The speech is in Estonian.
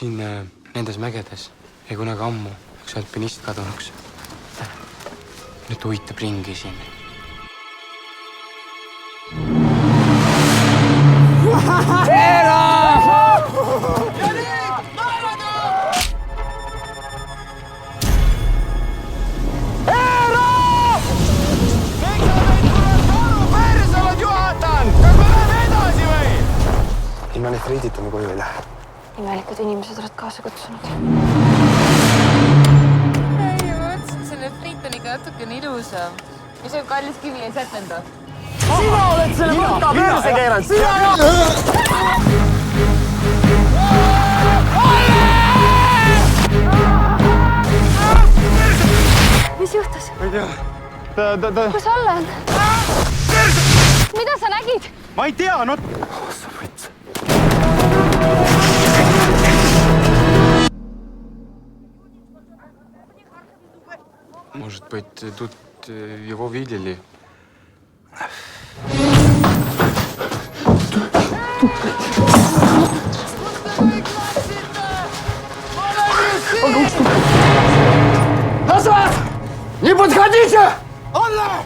siin nendes mägedes ja kunagi ammu üks alpinist kadunuks. Nüüd uitab ringi siin. Eero! Ja nüüd naeradu! Eero! Miks sa meid tuled aru perse oled juhatan? Kas me läheme edasi või? Ilma nefriidita me koju ei lähe. Imelikud inimesed oled kaasa kutsunud. Ei, ma mõtlesin, selle Friitoniga natukene ilusam. Mis on kallis kivi ja sätenda? Sina oled selle mõtta perse keeranud! Sina! Mis juhtus? Ma ei tea. Kus Olle on? Mida sa nägid? Ma ei tea, no... Sa võts. Может быть, тут его видели? Назад! Не подходите! Алла!